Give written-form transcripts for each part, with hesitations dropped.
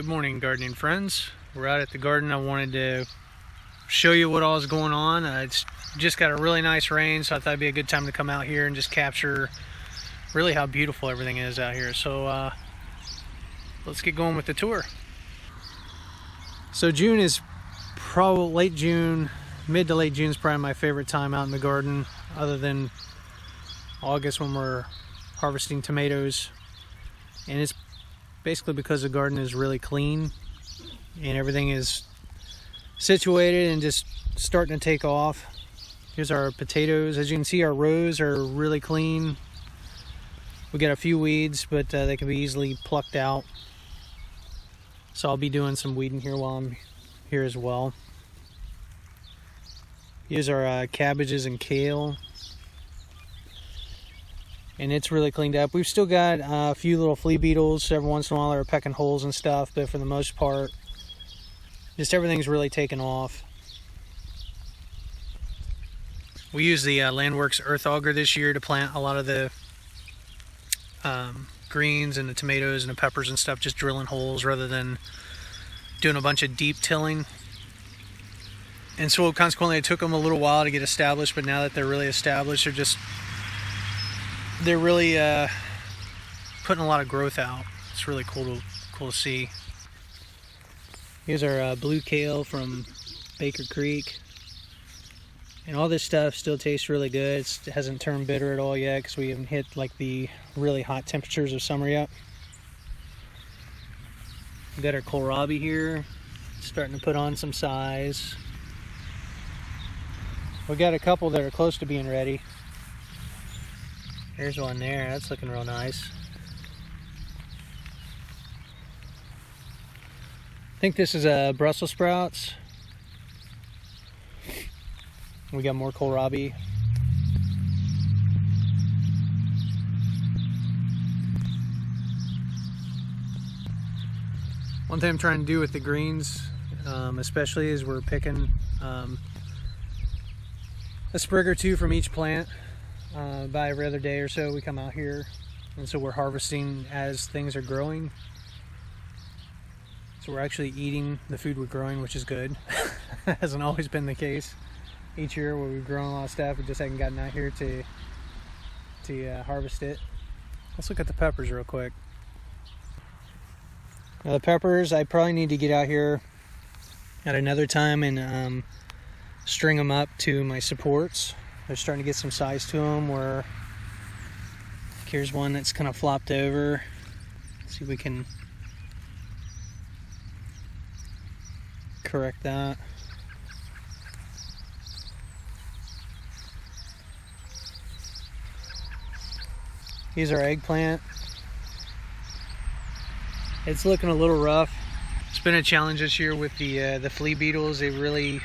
Good morning, gardening friends. We're out at the garden. I wanted to show you what all is going on. It's just got a really nice rain, so I thought it'd be a good time to come out here and just capture really how beautiful everything is out here. So let's get going with the tour. So June is probably late June, mid to late June is probably my favorite time out in the garden, other than August when we're harvesting tomatoes. And it's basically because the garden is really clean and everything is situated and just starting to take off. Here's our potatoes. As you can see, our rows are really clean. We got a few weeds, but they can be easily plucked out. So I'll be doing some weeding here while I'm here as well. Here's our cabbages and kale. And it's really cleaned up. We've still got a few little flea beetles. Every once in a while they're pecking holes and stuff, but for the most part, just everything's really taken off. We used the Landworks earth auger this year to plant a lot of the greens and the tomatoes and the peppers and stuff, just drilling holes rather than doing a bunch of deep tilling. And so consequently it took them a little while to get established, but now that they're really established, they're really putting a lot of growth out. It's really cool to see. Here's our blue kale from Baker Creek. And all this stuff still tastes really good. It hasn't turned bitter at all yet because we haven't hit like the really hot temperatures of summer yet. We've got our kohlrabi here, starting to put on some size. We've got a couple that are close to being ready. There's one there, that's looking real nice. I think this is Brussels sprouts. We got more kohlrabi. One thing I'm trying to do with the greens, especially, is we're picking a sprig or two from each plant. By every other day or so we come out here, and so we're harvesting as things are growing. So we're actually eating the food we're growing, which is good. Hasn't always been the case. Each year where we've grown a lot of stuff, we just haven't gotten out here to harvest it. Let's look at the peppers real quick. Now the peppers, I probably need to get out here at another time and string them up to my supports. They're starting to get some size to them. Where here's one that's kind of flopped over. Let's see if we can correct that. Here's our eggplant. It's looking a little rough. It's been a challenge this year with the flea beetles. They really,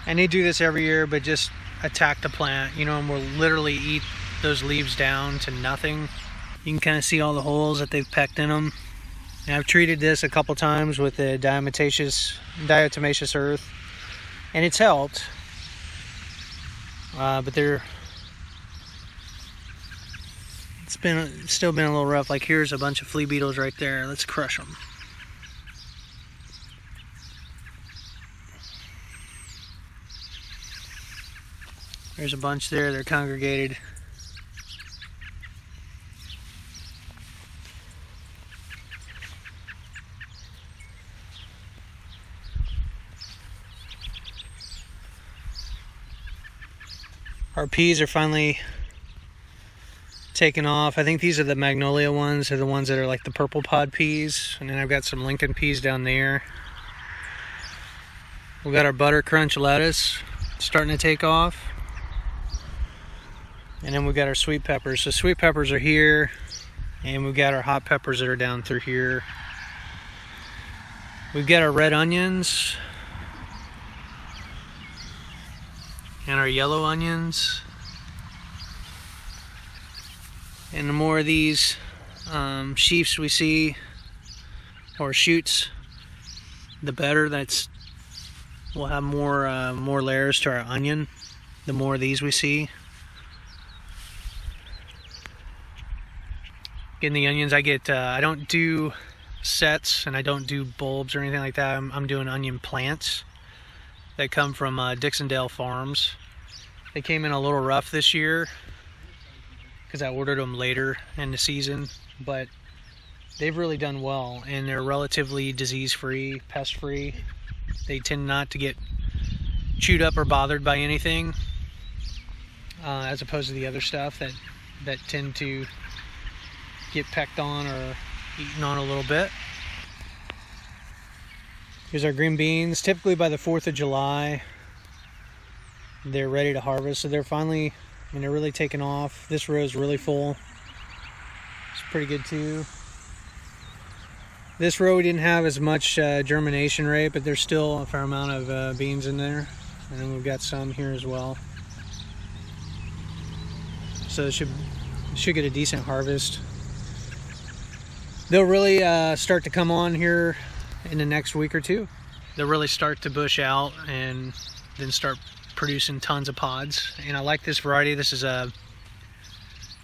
and they do this every year, but just attack the plant, and will literally eat those leaves down to nothing. You can kind of see all the holes that they've pecked in them. And I've treated this a couple times with the diatomaceous earth, and it's helped. But it's still been a little rough. Like here's a bunch of flea beetles right there. Let's crush them. There's a bunch there, they're congregated. Our peas are finally taking off. I think these are the magnolia ones. They're the ones that are like the purple pod peas. And then I've got some Lincoln peas down there. We've got our butter crunch lettuce starting to take off. And then we've got our sweet peppers. So sweet peppers are here, and we've got our hot peppers that are down through here. We've got our red onions and our yellow onions. And the more of these sheafs we see, or shoots, the better. We'll have more layers to our onion the more of these we see. Getting the onions, I don't do sets, and I don't do bulbs or anything like that. I'm doing onion plants that come from Dixondale Farms. They came in a little rough this year because I ordered them later in the season, but they've really done well, and they're relatively disease-free, pest-free. They tend not to get chewed up or bothered by anything, as opposed to the other stuff that tend to get pecked on or eaten on a little bit. Here's our green beans. Typically by the 4th of July, they're ready to harvest. So they're finally, they're really taking off. This row is really full. It's pretty good too. This row we didn't have as much germination rate, but there's still a fair amount of beans in there. And then we've got some here as well. So it should get a decent harvest. They'll really start to come on here in the next week or two. They'll really start to bush out and then start producing tons of pods. And I like this variety. This is a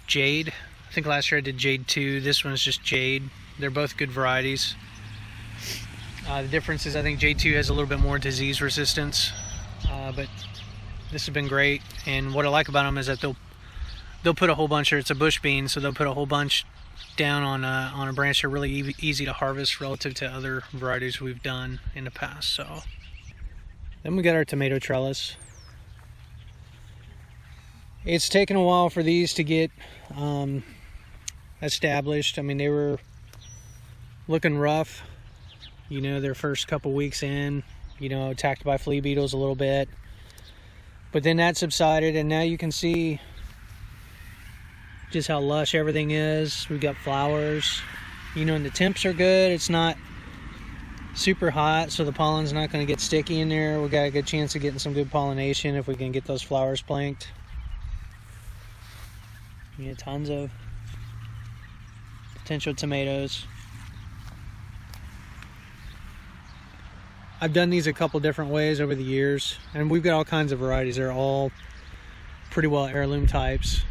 Jade. I think last year I did Jade 2. This one's just Jade. They're both good varieties. The difference is I think Jade 2 has a little bit more disease resistance, but this has been great. And what I like about them is that they'll put a whole bunch, or it's a bush bean, so they'll put a whole bunch down on a branch. They're really easy to harvest relative to other varieties we've done in the past. So then we got our tomato trellis. It's taken a while for these to get established. I mean, they were looking rough, you know, their first couple weeks in, you know, attacked by flea beetles a little bit, but then that subsided, and now you can see just how lush everything is. We've got flowers, you know, and the temps are good. It's not super hot, so the pollen's not going to get sticky in there. We got a good chance of getting some good pollination if we can get those flowers planked. You get tons of potential tomatoes. I've done these a couple different ways over the years, and we've got all kinds of varieties. They're all pretty well heirloom types.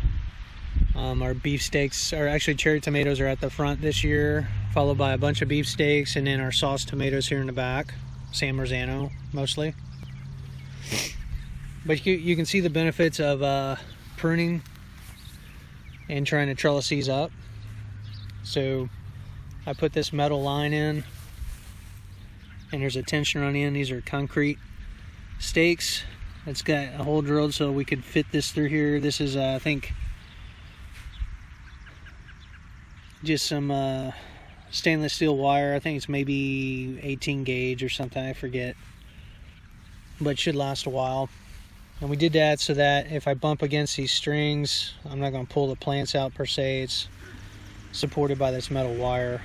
Our beefsteaks, or actually cherry tomatoes, are at the front this year, followed by a bunch of beefsteaks, and then our sauce tomatoes here in the back. San Marzano mostly. But you can see the benefits of pruning and trying to trellis these up. So I put this metal line in, and there's a tensioner on the end. These are concrete stakes. It's got a hole drilled so we could fit this through here. This is I think just some stainless steel wire. I think it's maybe 18 gauge or something, I forget, but it should last a while. And we did that so that if I bump against these strings, I'm not going to pull the plants out per se. It's supported by this metal wire.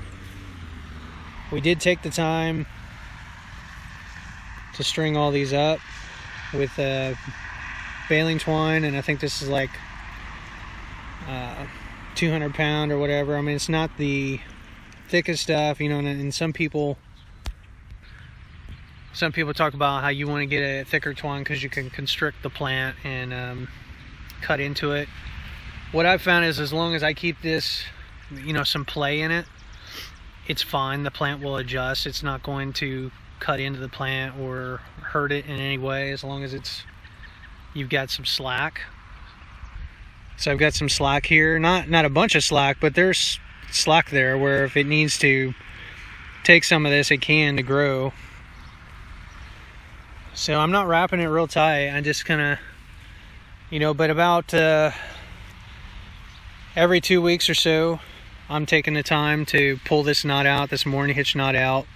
We did take the time to string all these up with baling twine, and I think this is like 200 pound or whatever. I mean, it's not the thickest stuff, you know, and some people talk about how you want to get a thicker twine because you can constrict the plant and cut into it. What I've found is as long as I keep this, you know, some play in it, it's fine. The plant will adjust. It's not going to cut into the plant or hurt it in any way, as long as you've got some slack. So I've got some slack here, not a bunch of slack, but there's slack there where if it needs to take some of this, it can, to grow. So I'm not wrapping it real tight. I just kind of, you know, but about every 2 weeks or so, I'm taking the time to pull this knot out, this mooring hitch knot out,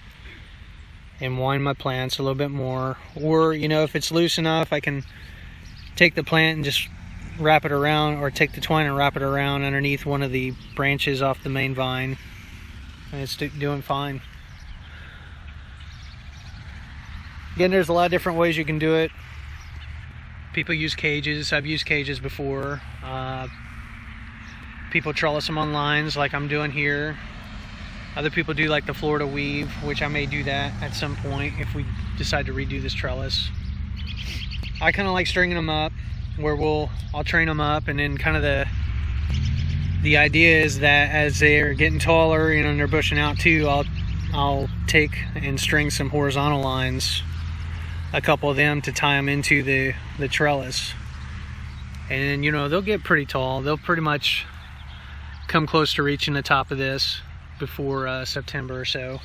and wind my plants a little bit more. Or, you know, if it's loose enough, I can take the plant and just wrap it around, or take the twine and wrap it around underneath one of the branches off the main vine, and it's doing fine. Again, there's a lot of different ways you can do it. People use cages. I've used cages before. People trellis them on lines like I'm doing here. Other people do like the Florida weave, which I may do that at some point if we decide to redo this trellis. I kind of like stringing them up, where I'll train them up, and then kind of the idea is that as they're getting taller, you know, and they're bushing out too, I'll I'll take and string some horizontal lines, a couple of them, to tie them into the trellis. And you know, they'll get pretty tall. They'll pretty much come close to reaching the top of this before September or so,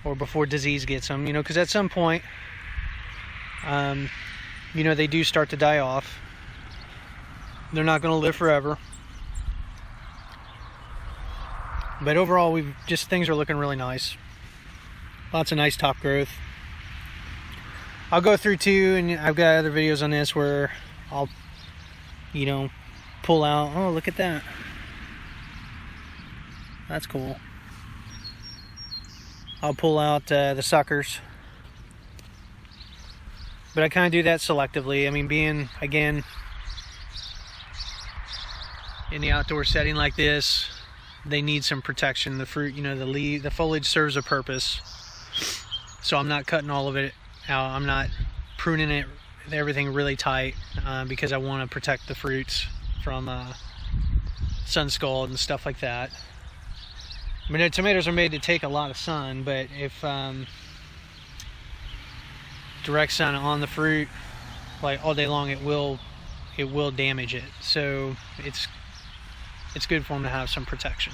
or before disease gets them, you know, because at some point, you know, they do start to die off. They're not going to live forever. But overall, things are looking really nice. Lots of nice top growth. I'll go through too, and I've got other videos on this where I'll, you know, pull out. Oh, look at that. That's cool. I'll pull out the suckers. But I kind of do that selectively. I mean, being, again, in the outdoor setting like this, they need some protection. The fruit, you know, the foliage serves a purpose. So I'm not cutting all of it out. I'm not pruning it, everything really tight, because I want to protect the fruits from sun scald and stuff like that. I mean, the tomatoes are made to take a lot of sun, but if direct sun on the fruit, like all day long, it will damage it. So it's good for them to have some protection.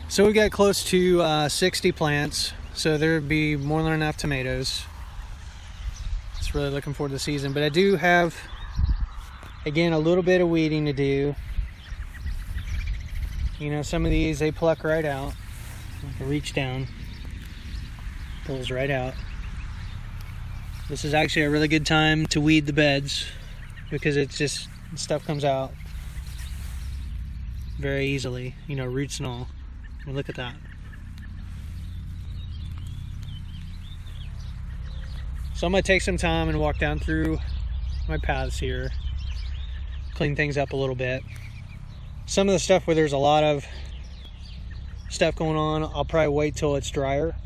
So we got close to 60 plants, so there'd be more than enough tomatoes. It's really looking forward to the season, but I do have, again, a little bit of weeding to do. You know, some of these, they pluck right out. I can reach down, pulls right out. This is actually a really good time to weed the beds, because it's just, stuff comes out very easily, you know, roots and all. I mean, look at that. So I'm going to take some time and walk down through my paths here, clean things up a little bit. Some of the stuff where there's a lot of stuff going on, I'll probably wait till it's drier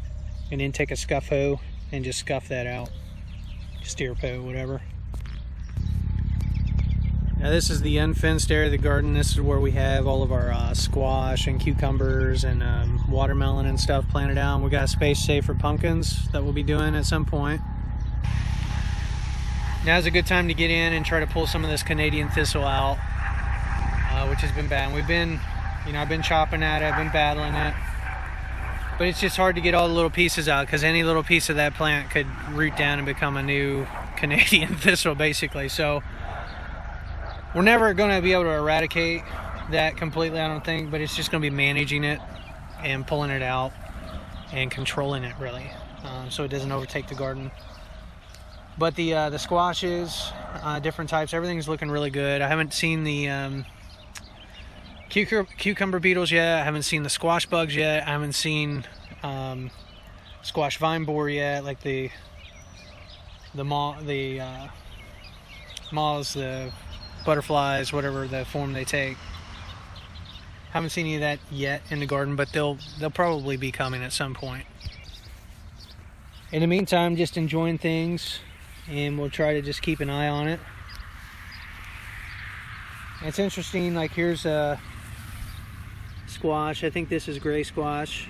and then take a scuff hoe and just scuff that out. Steer hoe, whatever. Now this is the unfenced area of the garden. This is where we have all of our squash and cucumbers and watermelon and stuff planted out. And we got a space saved for pumpkins that we'll be doing at some point. Now's a good time to get in and try to pull some of this Canadian thistle out, which has been bad. We've been, you know, I've been chopping at it, I've been battling it, but it's just hard to get all the little pieces out, because any little piece of that plant could root down and become a new Canadian thistle, basically. So we're never going to be able to eradicate that completely, I don't think, but it's just going to be managing it and pulling it out and controlling it, really, so it doesn't overtake the garden. But the squashes, different types, everything's looking really good. I haven't seen the cucumber beetles yet. I haven't seen the squash bugs yet. I haven't seen squash vine borer yet, like the moths, the butterflies, whatever the form they take. Haven't seen any of that yet in the garden, but they'll probably be coming at some point. In the meantime, just enjoying things, and we'll try to just keep an eye on it. It's interesting, like here's a squash. I think this is gray squash.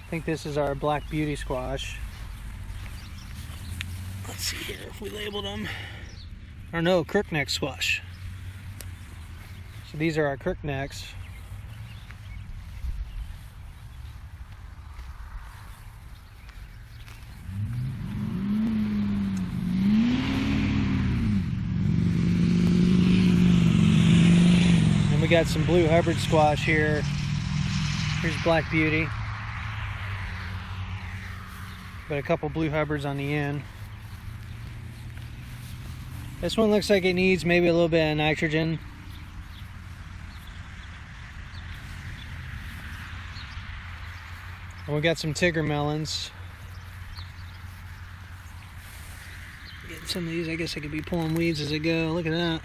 I think this is our black beauty squash. Let's see here if we labeled them. Or no, crookneck squash. So these are our crooknecks. And we got some blue Hubbard squash here. Here's black beauty. But a couple blue Hubbards on the end. This one looks like it needs maybe a little bit of nitrogen. And we got some Tigger melons. Getting some of these, I guess I could be pulling weeds as I go. Look at that.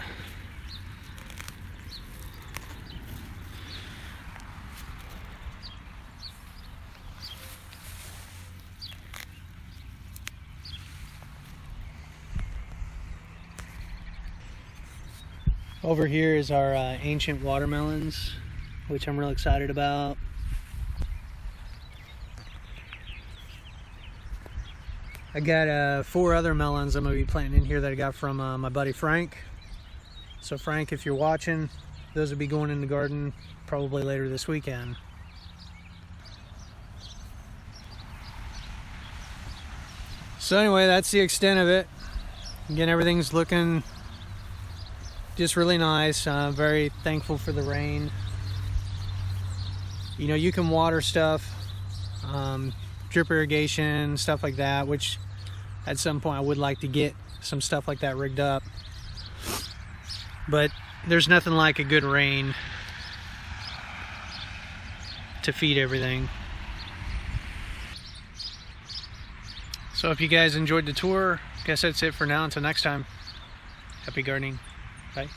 Over here is our ancient watermelons, which I'm real excited about. I got 4 other melons I'm going to be planting in here that I got from my buddy Frank. So Frank, if you're watching, those will be going in the garden probably later this weekend. So anyway, that's the extent of it. Again, everything's looking just really nice. Very thankful for the rain. You know, you can water stuff, drip irrigation, stuff like that, which at some point I would like to get some stuff like that rigged up. But there's nothing like a good rain to feed everything. So if you guys enjoyed the tour, I guess that's it for now. Until next time, happy gardening. Bye.